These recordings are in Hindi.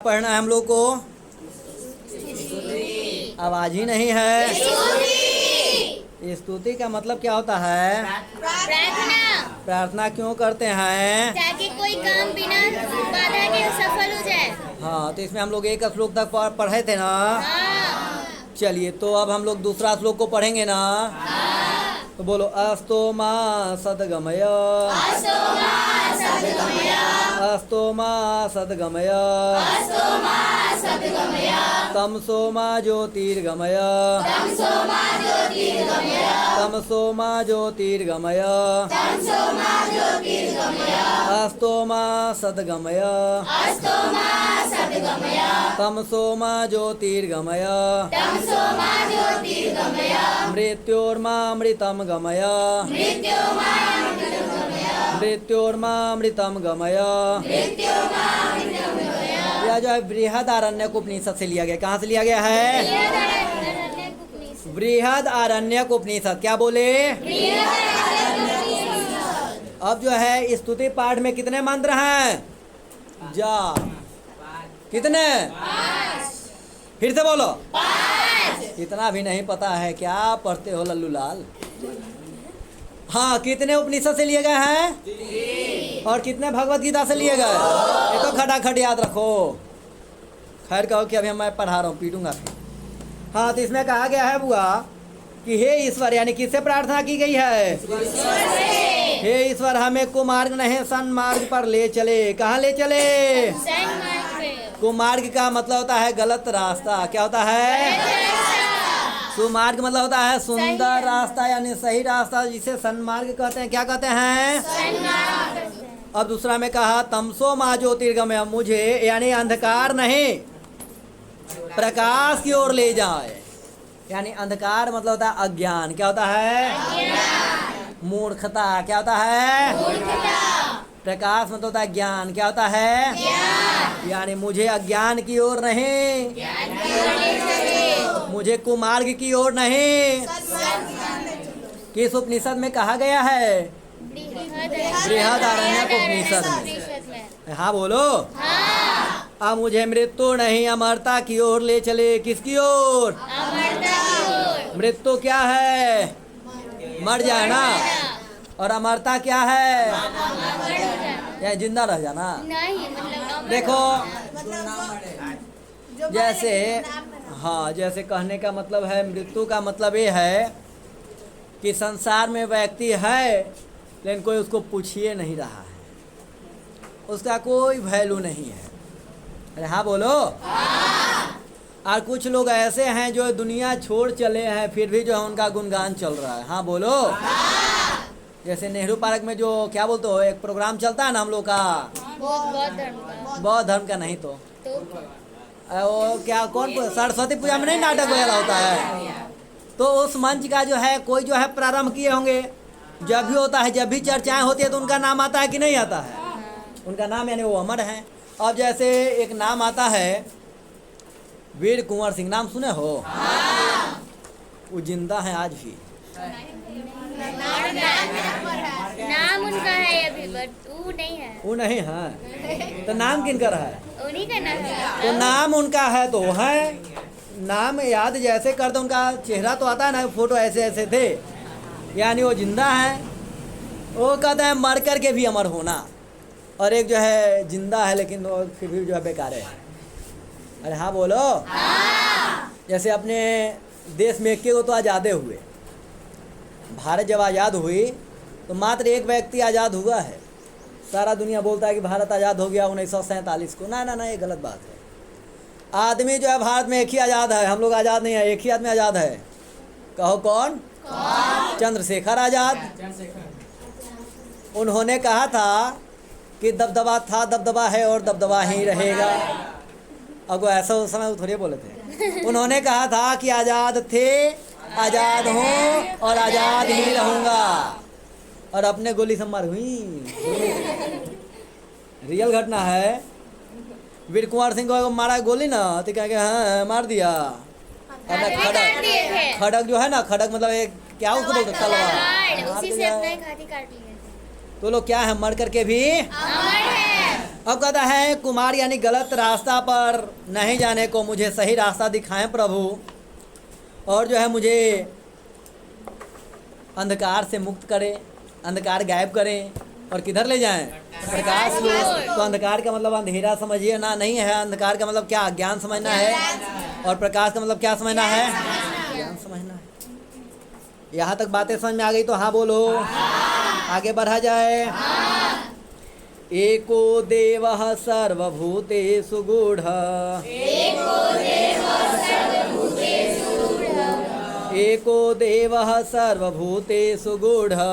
पढ़ना है हम लोग को? आवाज ही नहीं है। स्तुति का मतलब क्या होता है? प्रार्थना। प्रार्थना क्यों करते हैं? ताकि कोई काम बिना बाधा के सफल हो जाए। हाँ, तो इसमें हम लोग एक श्लोक तक पढ़े थे ना। चलिए, तो अब हम लोग दूसरा श्लोक को पढ़ेंगे ना। तो बोलो, अस्तो मा सद्गमय, अस्तो मा सद्गमय, तमसो मा ज्योतिर्गमय, तमसो मा ज्योतिर्गमय, अस्तो मा सद्गमय, तमसो मा ज्योतिर्गमय, मृत्योर्मामृतं गमय, मृत्योर्मामृतं गमय। यह जो है बृहदारण्यक उपनिषद से लिया गया। कहाँ से लिया गया है? बृहदारण्यक उपनिषद। क्या बोले? अब जो है स्तुति पाठ में कितने मंत्र हैं? जा कितने? फिर से बोलो। इतना भी नहीं पता है क्या? पढ़ते हो लल्लू लाल? हाँ, कितने उपनिषद से लिए गए हैं? और कितने भगवत गीता से लिए गए? ये तो खटाखट याद रखो। खैर कहो कि अभी मैं पढ़ा रहा हूँ, पीटूंगा फिर। हाँ, तो इसमें कहा गया है बुआ कि हे ईश्वर, यानी किससे प्रार्थना की गई है? हे ईश्वर, हमें कुमार्ग नहीं सन्मार्ग पर ले चले। कहाँ ले चले? कुमार्ग का मतलब होता है गलत रास्ता। क्या होता है? सुमार्ग मतलब होता है सुंदर रास्ता, यानी सही रास्ता, जिसे सन्मार्ग कहते हैं। क्या कहते हैं? अब दूसरा में कहा तमसो मा ज्योतिर्गमय, मुझे यानी अंधकार नहीं प्रकाश की ओर ले जाए। यानी अंधकार मतलब होता है अज्ञान। क्या होता है? मूर्खता। क्या होता है? प्रकाश मतलब होता है ज्ञान। क्या होता है? यानी मुझे अज्ञान की ओर नहीं, मुझे कुमार्ग की ओर नहीं। किस उपनिषद में कहा गया है? बृहदारण्यक उपनिषद में। हाँ बोलो। अब मुझे मृत्यु नहीं अमरता की ओर ले चले। किसकी ओर? मृत्यु क्या है? मर जाए ना। और अमरता क्या है? या जिंदा रह जाना। देखो, जैसे हाँ, जैसे कहने का मतलब है, मृत्यु का मतलब ये है कि संसार में व्यक्ति है लेकिन कोई उसको पूछिए नहीं रहा है, उसका कोई वैल्यू नहीं है। अरे हाँ बोलो। और कुछ लोग ऐसे हैं जो दुनिया छोड़ चले हैं फिर भी जो है उनका गुणगान चल रहा है। हाँ बोलो। जैसे नेहरू पार्क में जो क्या बोलते हो, एक प्रोग्राम चलता है ना हम लोग का, बौद्ध धर्म का नहीं तो वो क्या, कौन सरस्वती पूजा में नहीं नाटक वगैरह होता है, तो उस मंच का जो है कोई जो है प्रारंभ किए होंगे। जब भी होता है, जब भी चर्चाएं होती है तो उनका नाम आता है कि नहीं आता है? उनका नाम यानी वो अमर है। अब जैसे एक नाम आता है वीर कुंवर सिंह, नाम सुने हो? वो जिंदा है आज भी। नाम उनका है अभी, बट वो नहीं है। वो नहीं है तो नाम किनका है? उन्हीं का नाम है। तो नाम उनका है तो है, नाम याद जैसे कर दो, उनका चेहरा तो आता है ना, फोटो ऐसे ऐसे थे, यानी वो जिंदा है। वो कहता है मर कर के भी अमर होना, और एक जो है जिंदा है लेकिन वो फिर भी जो है बेकार है। अरे हाँ बोलो। जैसे अपने देश में इक्के को तो आज़ादे हुए, भारत जब आज़ाद हुई तो मात्र एक व्यक्ति आज़ाद हुआ है। सारा दुनिया बोलता है कि भारत आज़ाद हो गया 1947 को। ना ना ना, ये गलत बात है। आदमी जो है भारत में एक ही आज़ाद है, हम लोग आज़ाद नहीं है, एक ही आदमी आज़ाद है। कहो कौन? चंद्रशेखर आज़ाद। उन्होंने कहा था कि दबदबा था, दबदबा है और दबदबा ही रहेगा। अब वो ऐसा उस समय थोड़ी बोले थे। उन्होंने कहा था कि आज़ाद थे, आज़ाद हूँ और आज़ाद ही रहूँगा, और अपने गोली से मर हुई। रियल घटना है। वीर कुंवर सिंह को मारा गोली ना, तो क्या क्या हाँ मार दिया। खड़क, खड़क जो है ना, खड़क मतलब एक क्या उसको बोलते तलवार, उसी से अपना घाटी काट लिया। तो लोग क्या है, मर करके भी अमर है। अब कहता है कुमार यानी गलत रास्ता पर नहीं जाने को मुझे सही रास्ता दिखाएं प्रभु, और जो है मुझे अंधकार से मुक्त करें, अंधकार गायब करें और किधर ले जाएं? प्रकाश को। तो अंधकार का मतलब अंधेरा समझिए ना, नहीं है। अंधकार का मतलब क्या? अज्ञान समझना है। और प्रकाश का मतलब क्या समझना है? ज्ञान समझना है। यहाँ तक बातें समझ में आ गई तो हाँ बोलो। आगे बढ़ा जाए। एको देवः सर्वभूतेषु गूढ़ः, एको देवः सर्वभूतेषु गूढ़ः, एको देवः सर्वभूतेषु गूढ़ः।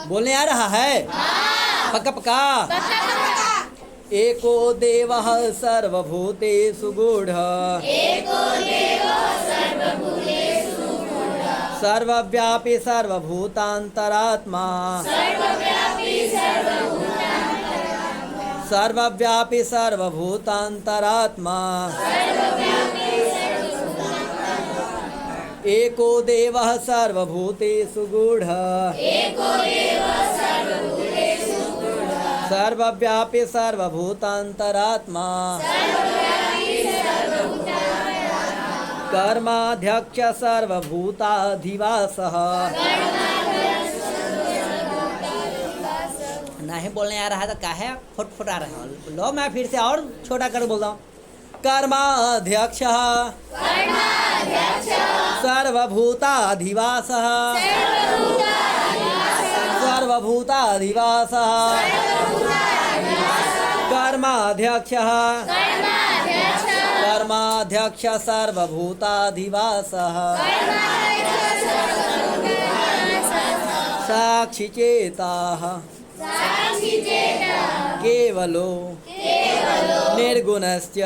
बोलने आ रहा है? पक्का पक्का। एको देवः सर्वभूतेषु गूढ़ः, सर्वव्यापी सर्वभूतान्तरात्मा, सर्वव्यापी सर्वभूतान्तरात्मा, एको देवः सर्वभूतेषु गूढ़ः, सर्वव्यापी सर्वभूतान्तरात्मा, कर्माध्यक्ष सर्वभूताधिवासः। नहीं बोलने आ रहा था, काहे फुट आ रहा है? लो मैं फिर से और छोटा कर बोलता हूँ। कर्माध्यक्ष सर्वभूताधिवासः, सर्वभूताधिवासः, कर्माध्यक्ष कर्माध्यक्ष सर्वभूताधिवासः, साक्षिचेताः केवलो निर्गुणस्य,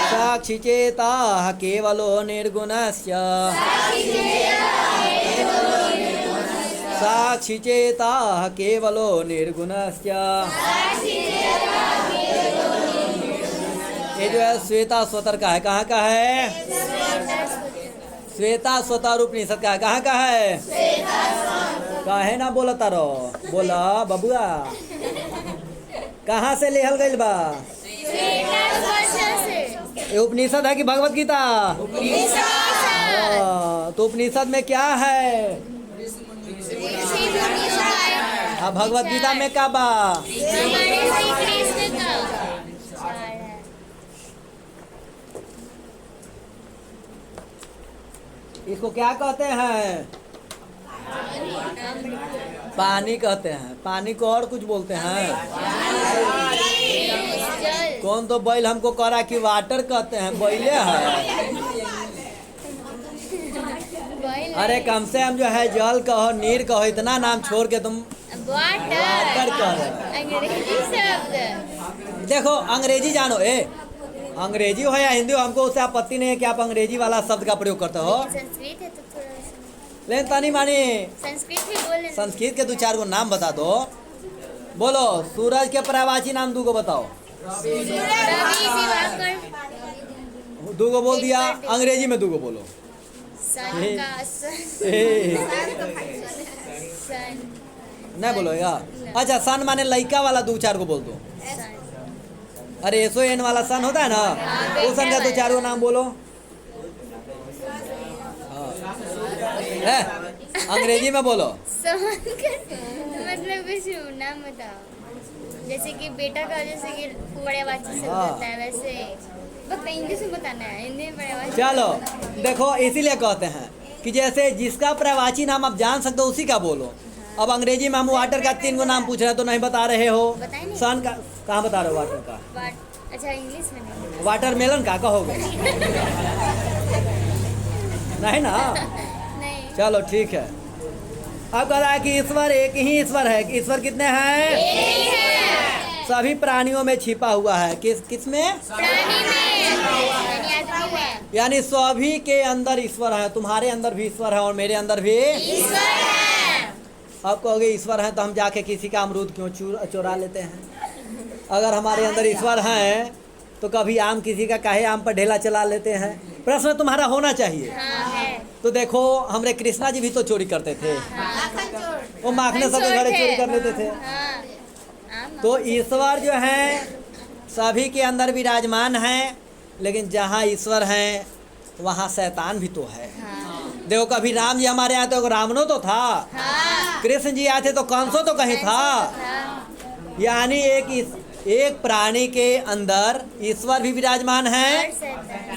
साक्षिचेताः केवलो निर्गुणस्य, साक्षिचेताः केवलो निर्गुणस्य। ये जो है श्वेता स्वतर का है। कहाँ का है? श्वेता स्वतर उपनिषद का है। कहाँ का है? काहे ना बोला तारो? बोला बबुआ। कहाँ से लेहल गइल बा? ये उपनिषद है कि भगवत गीता? तो उपनिषद में क्या है? हाँ, भगवत गीता में क्या बा? इसको क्या कहते हैं? पानी कहते हैं। पानी को और कुछ बोलते हैं? कौन तो बैल हमको करा कि वाटर कहते हैं। बैले है। अरे कम से कम जो है जल कहो, नीर कहो, इतना नाम छोड़ के तुम वाटर कह रहे। देखो अंग्रेजी जानो। अंग्रेजी हो या हिंदी हो, हमको उससे आपत्ति नहीं है कि आप अंग्रेजी वाला शब्द का प्रयोग करते हो। संस्कृत है तो थोड़ा लेकिन तानी मानी संस्कृत भी बोल। संस्कृत के 2-4 गो नाम बता दो। बोलो सूरज के पर्यायवाची नाम 2 गो बताओ। 2 गो बोल दिया। अंग्रेजी में 2 गो बोलो। नहीं बोलो यार। अच्छा सन माने लड़का वाला 2-4 गो बोल दो। अरे SON वाला सन होता है ना, वो सन का 2-4 गो नाम बोलो। है अंग्रेजी में बोलो। मतलब कुछ नाम बताओ। जैसे कि बेटा का जैसे कि पर्यायवाची से होता है, वैसे बस इंग्लिश में बताना है। हिंदी में पर्यायवाची। चलो देखो इसीलिए कहते हैं कि जैसे जिसका पर्यायवाची नाम आप जान सकते हो उसी का बोलो। अब अंग्रेजी में हम वाटर का 3 गो नाम पूछ रहे हैं तो नहीं बता रहे हो। सन का कहाँ बता रहे हो? वाटर का। अच्छा इंग्लिश में नहीं। वाटरमेलन का कहोगे? नहीं ना। नहीं। चलो ठीक है। अब कह रहा है कि ईश्वर एक ही ईश्वर है। ईश्वर कितने हैं? एक ही है। सभी प्राणियों में छिपा हुआ है। किस में? प्राणी में, यानी सभी के अंदर ईश्वर है। तुम्हारे अंदर भी ईश्वर है और मेरे अंदर भी ईश्वर है। अब कहोगे ईश्वर है तो हम जाके किसी का अमरूद क्यों चुरा लेते हैं? अगर हमारे अंदर ईश्वर हैं तो कभी आम किसी का काहे आम पर ढेला चला लेते हैं। प्रश्न तुम्हारा होना चाहिए। हाँ है। तो देखो हमरे कृष्णा जी भी तो चोरी करते थे, वो माखने सबके घरे चोरी कर लेते थे। हाँ। तो ईश्वर जो है सभी के अंदर विराजमान है, लेकिन जहाँ ईश्वर है वहाँ शैतान भी तो है। हाँ। देखो कभी राम जी हमारे यहाँ तो रावणो तो था, हाँ। कृष्ण जी आए थे तो कंसो तो कहीं था। हाँ। यानी एक प्राणी के अंदर ईश्वर भी विराजमान है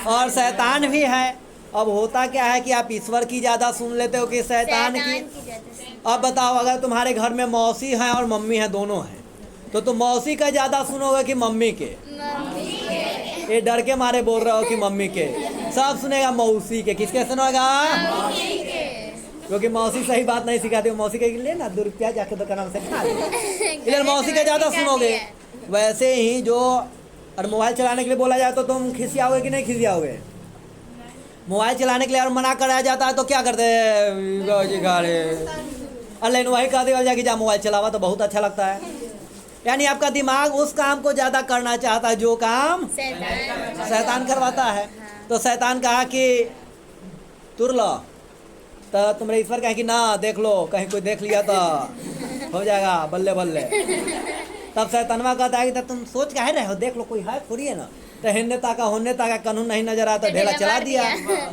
और शैतान भी है। अब होता क्या है कि आप ईश्वर की ज़्यादा सुन लेते हो कि शैतान की। अब बताओ अगर तुम्हारे घर में मौसी हैं और मम्मी है, दोनों हैं, तो तुम मौसी का ज़्यादा सुनोगे कि मम्मी के? ये डर के मारे बोल रहे हो कि मम्मी के? सब सुनेगा मौसी के। किसके सुनेगा? क्योंकि मौसी सही बात नहीं सिखाती। मौसी के ले ना 2 रुपया जाके दुकान से खा ले, इधर मौसी का ज़्यादा सुनोगे। वैसे ही जो और मोबाइल चलाने के लिए बोला जाए तो तुम खिसियाओगे कि नहीं खिसियाओगे? मोबाइल चलाने के लिए और मना कराया जाता है तो क्या करते हैं? अल्लाह वही कह देगा जाके जा मोबाइल चलावा, तो बहुत अच्छा लगता है। यानी आपका दिमाग उस काम को ज़्यादा करना चाहता है जो काम शैतान करवाता है। तो शैतान कहा कि तुर लो, तो तुम्हारे ईश्वर कहे कि ना देख लो, कहीं कोई देख लिया तो हो जाएगा बल्ले बल्ले। तब शैतानवा कहता है कि तुम सोच काहे रहे हो, देख लो कोई है थोड़ी है ना। तो हिन्ने ताका होने ताका कानून नहीं नजर आता, ढेला चला दिया।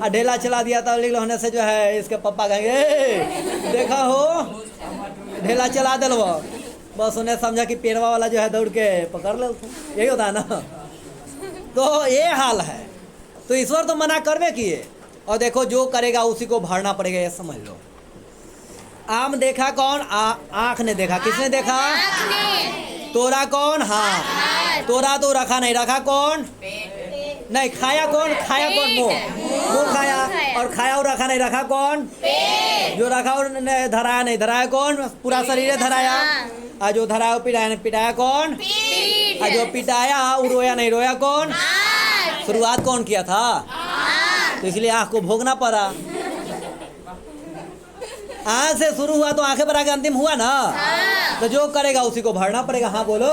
और ढेला चला दिया तो लिख होने से जो है इसके पापा कहेंगे देखा हो ढेला चला दिल। वो बस उन्हें समझा कि पेड़वा वाला जो है दौड़ के पकड़ ले, यही होता है ना। तो ये हाल है। तो ईश्वर तो मना करवे किए, और देखो जो करेगा उसी को भरना पड़ेगा, ये समझ लो। आम देखा कौन? आँख ने देखा। किसने देखा? तोरा कौन? हाँ। तोरा तो रखा नहीं, रखा कौन? नहीं। खाया कौन? खाया कौन? मुँह खाया। और खाया और रखा नहीं, रखा कौन? जो रखा और धराया नहीं, धराया कौन? पूरा शरीर धराया। और जो धराया पिटाया नहीं, पिटाया कौन? और जो पिटाया वो रोया नहीं, रोया कौन? शुरुआत कौन किया था? तो इसलिए आँख को भोगना पड़ा। आँख से शुरू हुआ तो आंखें पर आके अंतिम हुआ ना। तो जो करेगा उसी को भरना पड़ेगा। हाँ बोलो।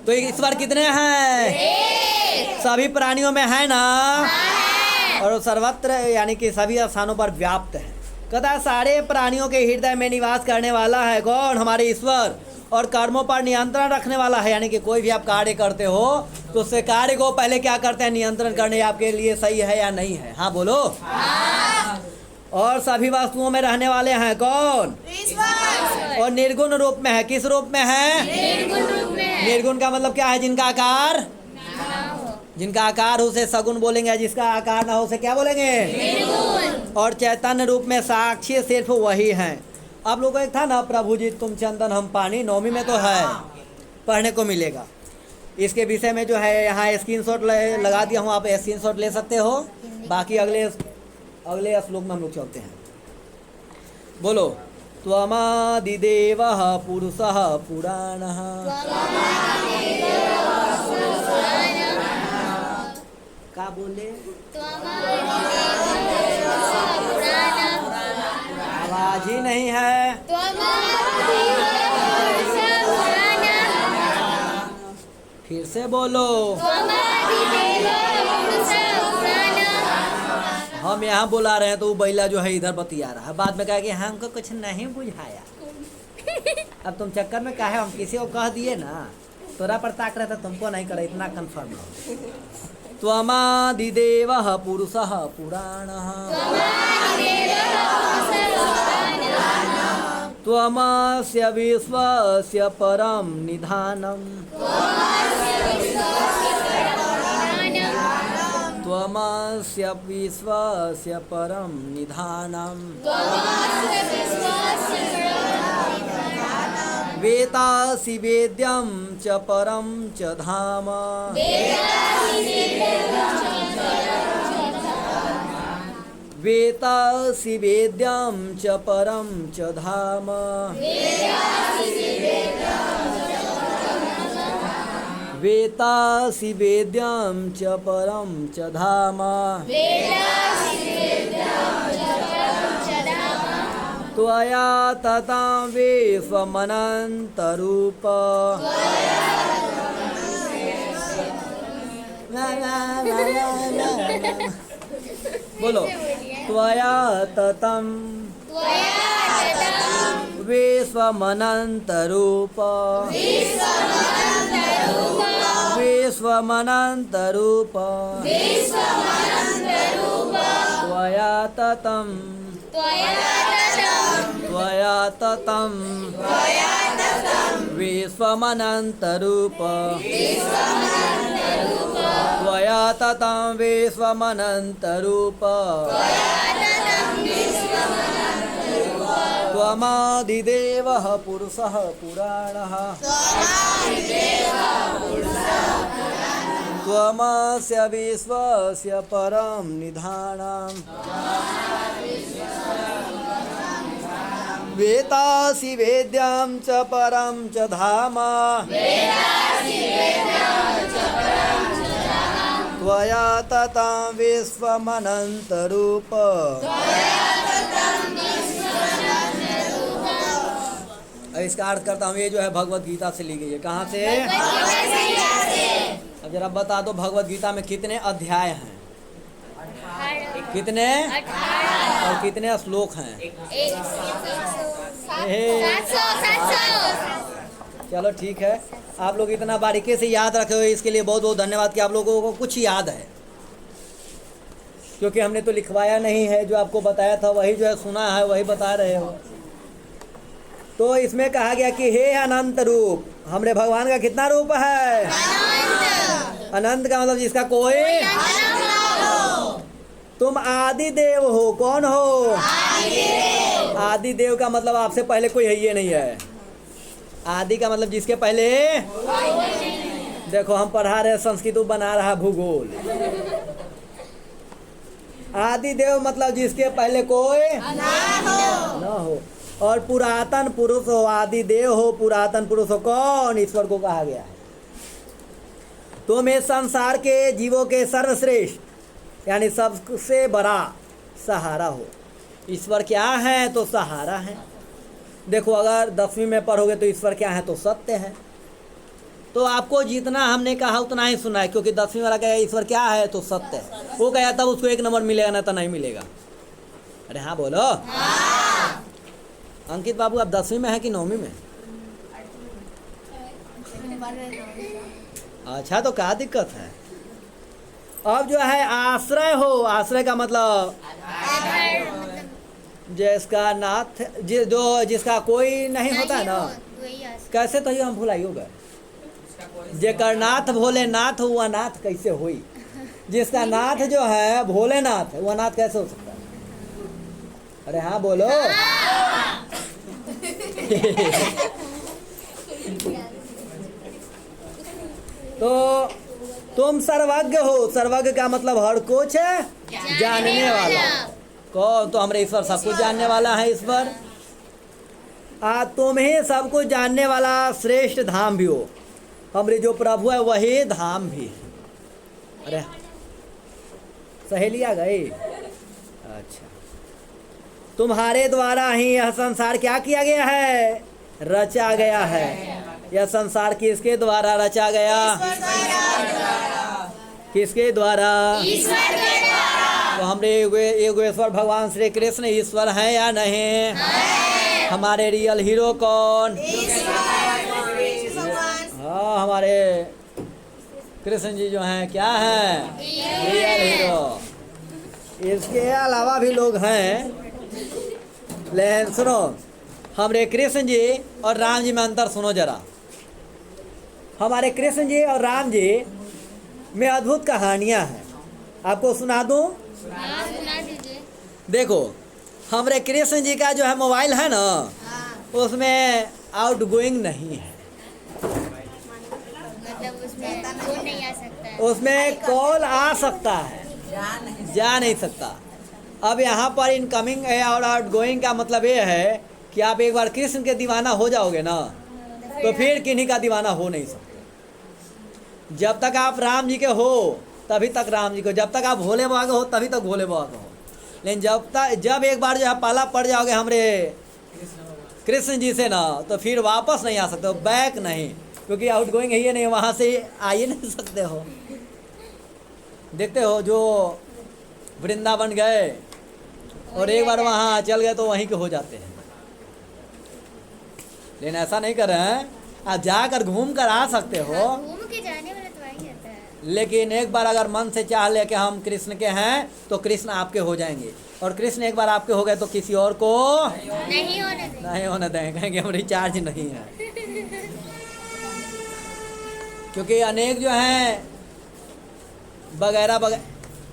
तो ईश्वर कितने हैं? सभी प्राणियों में है ना, और सर्वत्र यानी कि सभी स्थानों पर व्याप्त है। कहता है सारे प्राणियों के हृदय में निवास करने वाला है कौन? हमारे ईश्वर। और कर्मों पर नियंत्रण रखने वाला है, यानी कि कोई भी आप कार्य करते हो तो उससे कार्य को पहले क्या करते हैं? नियंत्रण करने आपके लिए सही है या नहीं है। हाँ बोलो। और सभी वस्तुओं में रहने वाले हैं कौन? और निर्गुण रूप में है। किस रूप में है? निर्गुण का मतलब क्या है? जिनका आकार, जिनका आकार हो उसे सगुण बोलेंगे, जिसका आकार ना हो उसे क्या बोलेंगे? और चैतन्य रूप में साक्षी सिर्फ वही है। आप लोगों को एक था ना, प्रभु जी तुम चंदन हम पानी, 9वीं में तो है, पढ़ने को मिलेगा। इसके विषय में जो है यहाँ स्क्रीनशॉट लगा दिया हूँ, आप स्क्रीनशॉट ले सकते हो। बाकी अगले श्लोक में हम लोग चलते हैं। बोलो। त्वमादिदेवः पुरुषः पुराणः क्या बोले? आवाज ही नहीं है। फिर से बोलो। हम यहाँ बुला रहे हैं तो वो बैला जो है इधर बतिया रहा है, बाद में कहा कि हमको कुछ नहीं बुझाया। अब तुम चक्कर में काहे, हम किसी को कह दिए ना, तोरा पर ताक रहे थे, तुमको नहीं करे, इतना कंफर्म हो। त्वमादिदेवः पुरुषः पुराणः त्वमस्य विश्वस्य परम निधानम् त्वमस्य विश्वस्य परम निधानम् वेतासि वेद्यं च परं च धाम वेतासि वेद्यं च परं च धाम वेतासि वेद्यं च परं च धाम त्वया ततं विश्वमनन्तरूप बोलो। त्वया ततं विश्वमनन्तरूप विश्वमनन्तरूप त्वया ततं त्वया ततं विश्वमनन्तरूप त्वया ततं विश्वमनन्तरूप त्वमादिदेवः पुरुषः पुराणः त्वमस्य विश्वस्य परं निधानम् वेतासि वेद्यां च परं च धाम त्वया ततं विश्वमनन्तरूप इसका अर्थ करता हूँ। ये जो है भगवत गीता से ली गई है। कहाँ से? अब जरा बता दो, भगवत गीता में कितने अध्याय हैं? कितने? और कितने श्लोक हैं? 700। चलो ठीक है, आप लोग इतना बारीकी से याद रखे हो, इसके लिए बहुत बहुत धन्यवाद कि आप लोगों को कुछ याद है, क्योंकि हमने तो लिखवाया नहीं है। जो आपको बताया था वही जो है सुना है, वही बता रहे हो। तो इसमें कहा गया कि हे अनंत रूप, हमरे भगवान का कितना रूप है? अनंत का मतलब जिसका कोई। तुम आदि देव हो। कौन हो? आदि देव का मतलब आपसे पहले कोई है ये नहीं है। आदि का मतलब जिसके पहले। देखो हम पढ़ा रहे संस्कृत, बना रहा भूगोल। आदि देव मतलब जिसके पहले कोई न हो। और पुरातन पुरुष हो, आदि देव हो, पुरातन पुरुष हो। कौन? ईश्वर को कहा गया है। तुम इस संसार के जीवों के सर्वश्रेष्ठ यानी सबसे बड़ा सहारा हो। ईश्वर क्या है? तो सहारा है। देखो अगर 10वीं में पढ़ोगे तो ईश्वर क्या है? तो सत्य है। तो आपको जितना हमने कहा उतना ही सुना है, क्योंकि 10वीं वाला कहे ईश्वर क्या है? तो सत्य है। वो कहा तब उसको 1 नंबर मिलेगा, ना तो नहीं मिलेगा। अरे हाँ बोलो। अंकित बाबू आप 10वीं में है कि 9वीं में? अच्छा, तो क्या दिक्कत है? अब जो है आश्रय हो। आश्रय का मतलब जिसका नाथ जो जिसका कोई नहीं होता है ना। कैसे तो ये हम भुलाई हो गए। जेकर नाथ भोलेनाथ हो, वह नाथ कैसे हुई? जिसका नाथ जो है भोलेनाथ, वह नाथ कैसे हो सकता है? अरे हाँ बोलो। तो तुम सर्वज्ञ हो। सर्वज्ञ का मतलब हर कुछ जानने वाला। कौन? तो हमारे ईश्वर सब कुछ जानने वाला है। ईश्वर तुम ही सब कुछ जानने वाला श्रेष्ठ धाम भी हो। हमारे जो प्रभु है वही धाम भी है। अरे सहेली आ गई। अच्छा, तुम्हारे द्वारा ही यह संसार क्या किया गया है? रचा गया है। यह संसार किसके द्वारा रचा गया? किसके द्वारा? ईश्वर के द्वारा। तो हमरे योगेश्वर भगवान श्री कृष्ण ईश्वर हैं या नहीं? हमारे रियल हीरो कौन? हाँ, हमारे कृष्ण जी जो हैं क्या हैं? Real hero. इसके अलावा भी लोग हैं, लेकिन सुनो, हमारे कृष्ण जी और राम जी में अंतर सुनो जरा। हमारे कृष्ण जी और राम जी में अद्भुत कहानियां हैं। आपको सुना दूं? सुना दीजिए। देखो हमारे कृष्ण जी का जो है मोबाइल है ना, उसमें आउट गोइंग नहीं है। मतलब उसमें फोन नहीं आ सकता है। उसमें कॉल आ सकता है, जा नहीं सकता। अब यहाँ पर इनकमिंग और आउट गोइंग का मतलब ये है कि आप एक बार कृष्ण के दीवाना हो जाओगे ना, तो फिर किन्हीं का दीवाना हो नहीं सकते। जब तक आप राम जी के हो तभी तक राम जी को, जब तक आप भोले बाबा के हो तभी तक भोले बाबा के हो। लेकिन जब एक बार जो है पाला पड़ जाओगे हमरे कृष्ण जी से ना, तो फिर वापस नहीं आ सकते हो, बैक नहीं, क्योंकि आउट गोइंग है ही नहीं, वहाँ से आ ही नहीं सकते हो। देखते हो जो वृंदावन गए और एक बार वहाँ चल गए तो वहीं के हो जाते हैं। लेकिन ऐसा नहीं कर रहे हैं, आप जाकर घूम कर आ सकते हो, हाँ, घूम के जाने वाला तो वही रहता है। लेकिन एक बार अगर मन से चाह ले कि हम कृष्ण के हैं तो कृष्ण आपके हो जाएंगे, और कृष्ण एक बार आपके हो गए तो किसी और को नहीं होने देंगे। नहीं होने देंगे, कहेंगे हम रिचार्ज नहीं है। क्योंकि अनेक जो हैं वगैरह वगैरह,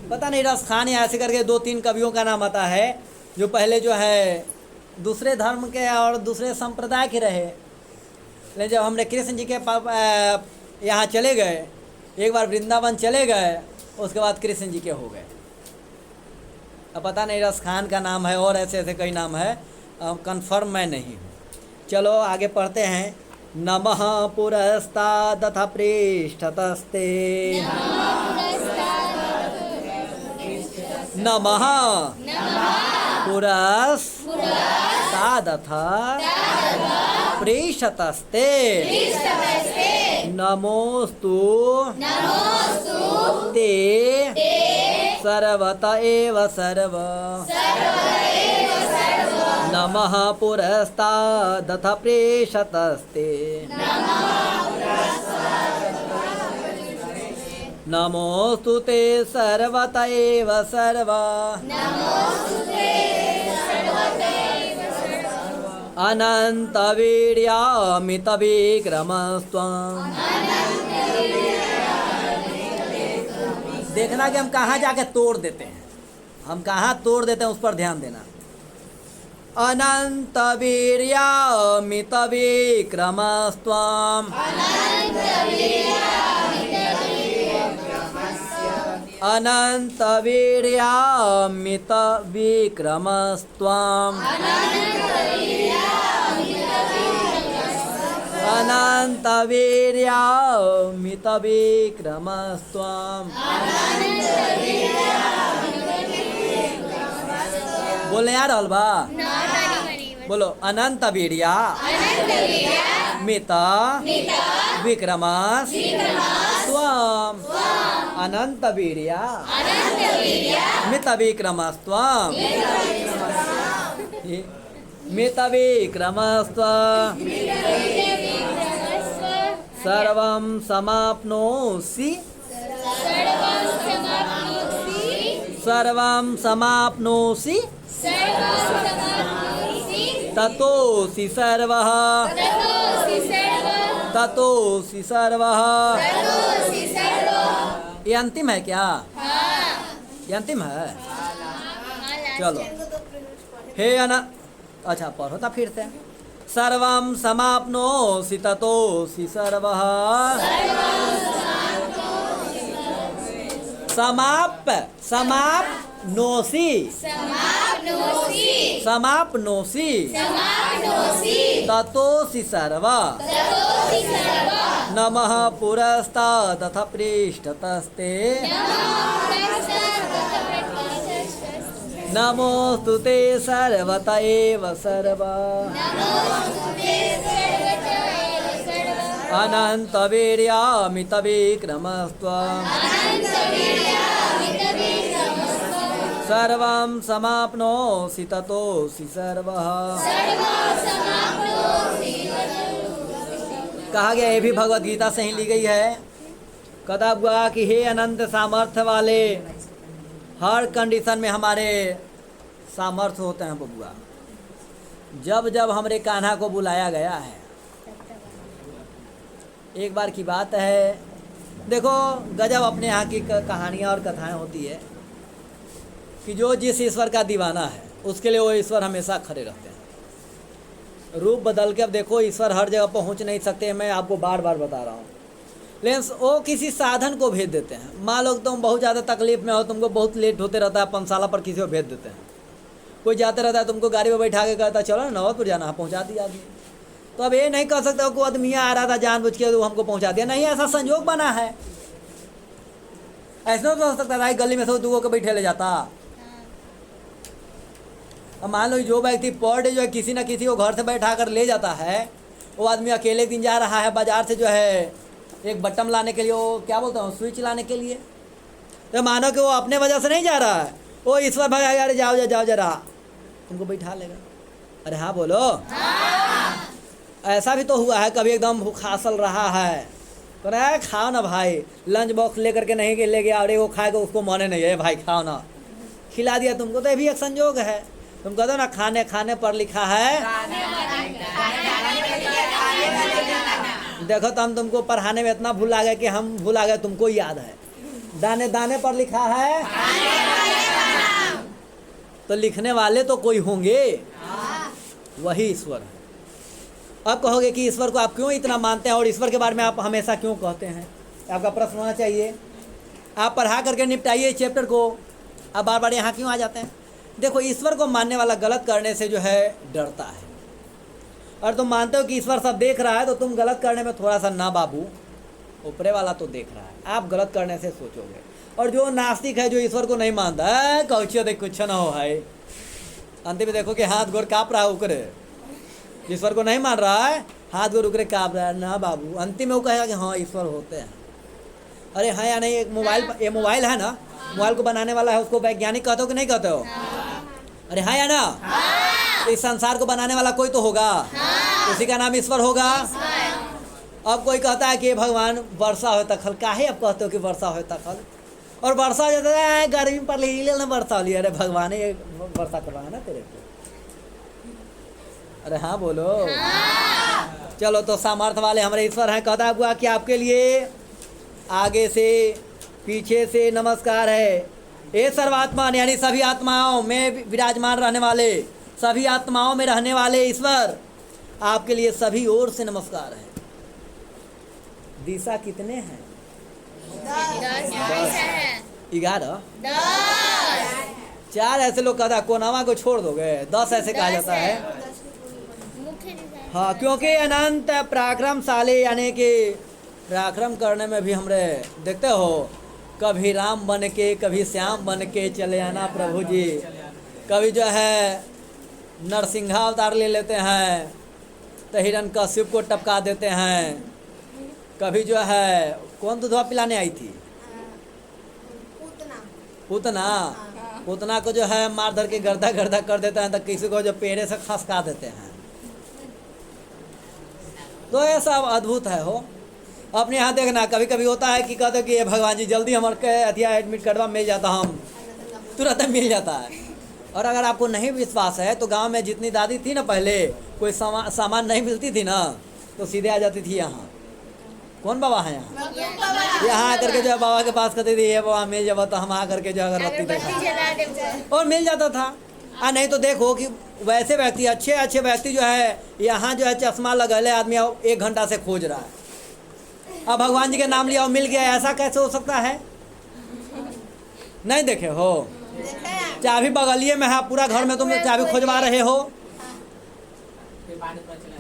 पता नहीं रसखान या ऐसे करके 2-3 कवियों का नाम आता है, जो पहले जो है दूसरे धर्म के और दूसरे संप्रदाय के रहे, लेकिन जब हमने कृष्ण जी के यहाँ चले गए, एक बार वृंदावन चले गए, उसके बाद कृष्ण जी के हो गए। अब पता नहीं रसखान का नाम है और ऐसे ऐसे कई नाम है, कंफर्म मैं नहीं हूँ। चलो आगे पढ़ते हैं। नमः पुरस्तादथ पृष्ठतस्ते, नमः पुरस्तादथ पृष्ठतस्ते, नमोस्तु ते सर्वत एव सर्व, नमः पुरस्तादथ पृष्ठतस्ते, नमोस्तु ते सर्वत एव सर्व, अनन्तवीर्यामितविक्रमस्त्वम्। देखना कि हम कहाँ जाके तोड़ देते हैं, हम कहाँ तोड़ देते हैं उस पर ध्यान देना। अनन्तवीर्यामितविक्रमस्त्वम्, अनन्तवीर्यामितविक्रमस्त्वम्, अनन्तवीर्यामितविक्रमस्त्वम्। बोले यार अलबा, बोलो अनंत वीर्या मित विक्रमस् त्वम्, अनंत वीर्या मित विक्रमस्त्वम्, मित विक्रमस्त्वम्, सर्वं समाप्नोषि, सर्वं समाप्नोषि, ततोऽसि सर्वः, ततोऽसि सर्वः। ये अंतिम है क्या? ये अंतिम है। चलो हे अच्छा पढ़ो था फिर से। सर्वं समाप्नोषि ततोऽसि सर्वः, समाप्नोषि, समाप्नोषि ततोऽसि सर्वः, नमः पुरस्तादथ पृष्ठतस्ते, नमोस्तु ते सर्वत एव सर्व, अनन्तवीर्यामितविक्रमस्त्वम्, सर्वं समाप्नोषि ततोऽसि सर्वः। कहा गया, ये भी भगवद गीता से ही ली गई है। कदा हुआ कि हे अनंत सामर्थ्य वाले, हर कंडीशन में हमारे सामर्थ्य होते हैं बबुआ। जब जब हमारे कान्हा को बुलाया गया है, एक बार की बात है, देखो गजब अपने यहाँ की कहानियाँ और कथाएं होती है कि जो जिस ईश्वर का दीवाना है उसके लिए वो ईश्वर हमेशा खड़े रहते हैं। रूप बदल के, अब देखो ईश्वर हर जगह पहुँच नहीं सकते, मैं आपको बार बार बता रहा हूँ, लेकिन वो किसी साधन को भेज देते हैं। मान लो तुम बहुत ज़्यादा तकलीफ में हो, तुमको बहुत लेट होते रहता है, पंसाला पर किसी को भेज देते हैं। कोई जाते रहता है, तुमको गाड़ी में बैठा के कहता चलो ना नौबतपुर जाना, पहुँचा दिया आदमी। तो अब ये नहीं कह सकते को आदमी आ रहा था जानबूझ के तो हमको पहुँचा दिया, नहीं, ऐसा संजोग बना है। ऐसा तो हो सकता था गली में से दूगों को बैठे ले जाता। अब मान लो जो व्यक्ति पर डे जो है किसी न किसी को घर से बैठा कर ले जाता है, वो आदमी अकेले एक दिन जा रहा है बाजार से जो है एक बटन लाने के लिए, वो क्या बोलता हूँ स्विच लाने के लिए, तो मानो कि वो अपने वजह से नहीं जा रहा है, वो ईश्वर भगा, अरे जाओ जा जाओ जरा, तुमको बैठा लेगा। अरे हाँ बोलो। ऐसा भी तो हुआ है, कभी एकदम भूखा सल रहा है तो अरे खाओ ना भाई, लंच बॉक्स लेकर के नहीं ले गया, अरे वो खाएगा उसको माने नहीं है, भाई खाओ ना, खिला दिया तुमको, तो ये भी एक संजोग है। तुम कहते हो ना खाने खाने पर लिखा है, देखो तो हम तुमको पढ़ाने में इतना भूल आ गए कि हम भूल आ गए, तुमको याद है। दाने दाने पर लिखा है, तो लिखने वाले तो कोई होंगे, वही ईश्वर है। अब कहोगे कि ईश्वर को आप क्यों इतना मानते हैं और ईश्वर के बारे में आप हमेशा क्यों कहते हैं, आपका प्रश्न होना चाहिए। आप पढ़ा करके निपटाइए चैप्टर को, अब बार बार यहाँ क्यों आ जाते हैं। देखो, ईश्वर को मानने वाला गलत करने से जो है डरता है, और तुम मानते हो कि ईश्वर सब देख रहा है, तो तुम गलत करने में थोड़ा सा, ना बाबू, ऊपरे वाला तो देख रहा है, आप गलत करने से सोचोगे। और जो नास्तिक है, जो ईश्वर को नहीं मानता है, कौचियो देख कुछ ना हो है, अंत में देखो कि हाथ गोर काँप रहा है उकरे, ईश्वर को नहीं मान रहा है, हाथ गोर उकरे काँप रहा है, ना बाबू, अंतिम में वो कहेगा कि हाँ ईश्वर होते हैं। अरे हाँ या नहीं, एक मोबाइल, ये मोबाइल है ना, मोबाइल को बनाने वाला है उसको वैज्ञानिक कहते हो कि नहीं कहते हो? अरे हाँ या ना? तो इस संसार को बनाने वाला कोई तो होगा, उसी का नाम ईश्वर होगा। अब कोई कहता है कि भगवान वर्षा हो तखल, काहे अब कहते हो कि वर्षा हो तखल, और वर्षा हो जाता है गर्मी पर ले ना वर्षा हो लिया, अरे भगवान ने वर्षा करवाना ना तेरे को। अरे हाँ बोलो। चलो, तो सामर्थ्य वाले हमारे ईश्वर हैं। कहता हुआ कि आपके लिए आगे से पीछे से नमस्कार है, ये सर्वात्मा यानी सभी आत्माओं में विराजमान रहने वाले, सभी आत्माओं में रहने वाले ईश्वर, आपके लिए सभी ओर से नमस्कार है। दिशा कितने हैं? 11। 4 ऐसे लोग कहता है, कोनावा को छोड़ दोगे, 10 ऐसे कहा जाता है। हाँ, क्योंकि अनंत पराक्रमशाली, यानी कि पराक्रम करने में भी हमरे देखते हो, कभी राम बन के, कभी श्याम बन के चले आना प्रभु जी, कभी जो है नरसिंहा अवतार ले लेते हैं, तो हिरण्यकश्यप को टपका देते हैं, कभी जो है कौन दूधवा पिलाने आई थी, पूतना को जो है मार धर के गर्दा गर्दा कर देते हैं, तो किसी को जो पेड़े से खसका देते हैं। तो ये सब अद्भुत है हो। अपने यहाँ देखना, कभी कभी होता है कि कहते कि ये भगवान जी जल्दी हमारे अथिया एडमिट करवा, मिल जाता, हम तुरंत मिल जाता है। और अगर आपको नहीं विश्वास है, तो गांव में जितनी दादी थी ना पहले, कोई सामान नहीं मिलती थी ना, तो सीधे आ जाती थी यहाँ। कौन बाबा है यहाँ आकर के जो है बाबा के पास कहती थी, ये बाबा मिल जाओ, तो हम आकर के जो अगरबत्ती देखा और मिल जाता था। नहीं तो देखो कि वैसे व्यक्ति, अच्छे अच्छे व्यक्ति जो है यहाँ जो है चश्मा लगले आदमी 1 घंटा से खोज रहा है, अब भगवान जी के नाम लिया और मिल गया, ऐसा कैसे हो सकता है? नहीं देखे हो? चाबी बगलिए में है, पूरा घर में तुम चाबी खोजवा रहे हो,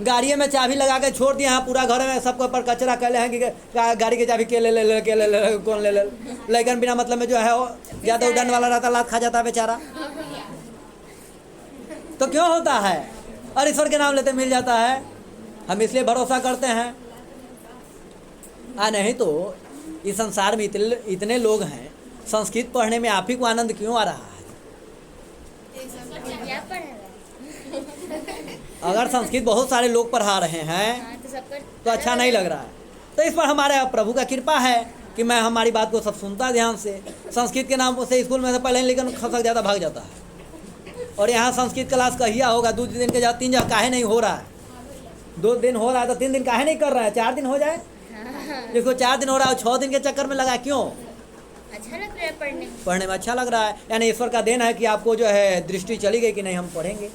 गाड़ी में चाबी लगा के छोड़ दिया है, पूरा घर में सबको पर कचरा कर ले हैं कि गाड़ी की चाबी के ले कौन ले, लेकिन बिना मतलब में जो है ज़्यादा उड़ने वाला रहता, लात खा जाता है बेचारा। तो क्यों होता है? और ईश्वर के नाम लेते मिल जाता है, हम इसलिए भरोसा करते हैं। नहीं तो इस संसार में इतने लोग हैं, संस्कृत पढ़ने में आप ही को आनंद क्यों आ रहा है? अगर संस्कृत बहुत सारे लोग पढ़ा रहे हैं तो अच्छा नहीं लग रहा है। तो इस पर हमारे प्रभु का कृपा है कि मैं हमारी बात को सब सुनता ध्यान से। संस्कृत के नाम से स्कूल में से पढ़े लेकिन खसक ज़्यादा भाग जाता है, और यहाँ संस्कृत क्लास कहिया होगा, 2 दिन के जगह 3 जगह काहे नहीं हो रहा है? 2 दिन हो रहा है तो 3 दिन काहे नहीं कर रहा है? 4 दिन हो जाए, जिसको 4 दिन हो रहा है 6 दिन के चक्कर में लगा, क्यों? अच्छा लग रहा है पढ़ने में अच्छा लग रहा है। यानी ईश्वर का देन है कि आपको जो है दृष्टि चली गई कि नहीं हम पढ़ेंगे।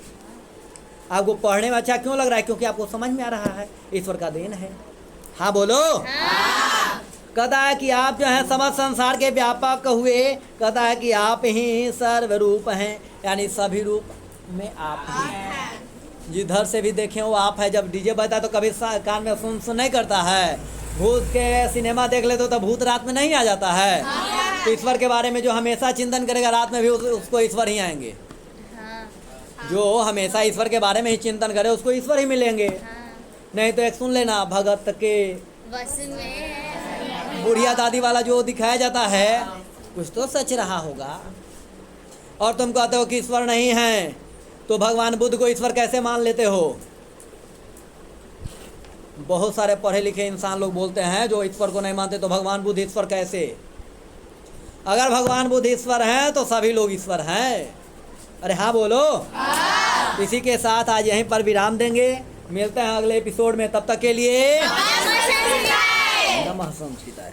आपको पढ़ने में अच्छा क्यों लग रहा है? क्योंकि आपको समझ में आ रहा है, ईश्वर का देन है। हाँ बोलो। कहता है कि आप जो है समस्त संसार के व्यापक हुए, कहता है कि आप ही सर्वरूप हैं, यानी सभी रूप में आप ही। जिधर से भी देखें वो आप है। जब डीजे बजता है तो कभी कान में सुन नहीं करता है, भूत के सिनेमा देख लेते तो भूत रात में नहीं आ जाता है। तो ईश्वर के बारे में जो हमेशा चिंतन करेगा रात में भी उसको ईश्वर ही आएंगे। जो हमेशा ईश्वर के बारे में ही चिंतन करे उसको ईश्वर ही मिलेंगे। नहीं तो एक सुन लेना, भगत के बस में बुढ़िया दादी वाला जो दिखाया जाता है कुछ तो सच रहा होगा। और तुम कहते हो कि ईश्वर नहीं है, तो भगवान बुद्ध को ईश्वर कैसे मान लेते हो? बहुत सारे पढ़े लिखे इंसान लोग बोलते हैं जो ईश्वर को नहीं मानते, तो भगवान बुद्ध ईश्वर कैसे? अगर भगवान बुद्ध ईश्वर हैं तो सभी लोग ईश्वर हैं। अरे हाँ बोलो। इसी के साथ आज यहीं पर विराम देंगे, मिलते हैं अगले एपिसोड में। तब तक के लिए नमः संस्कृताय।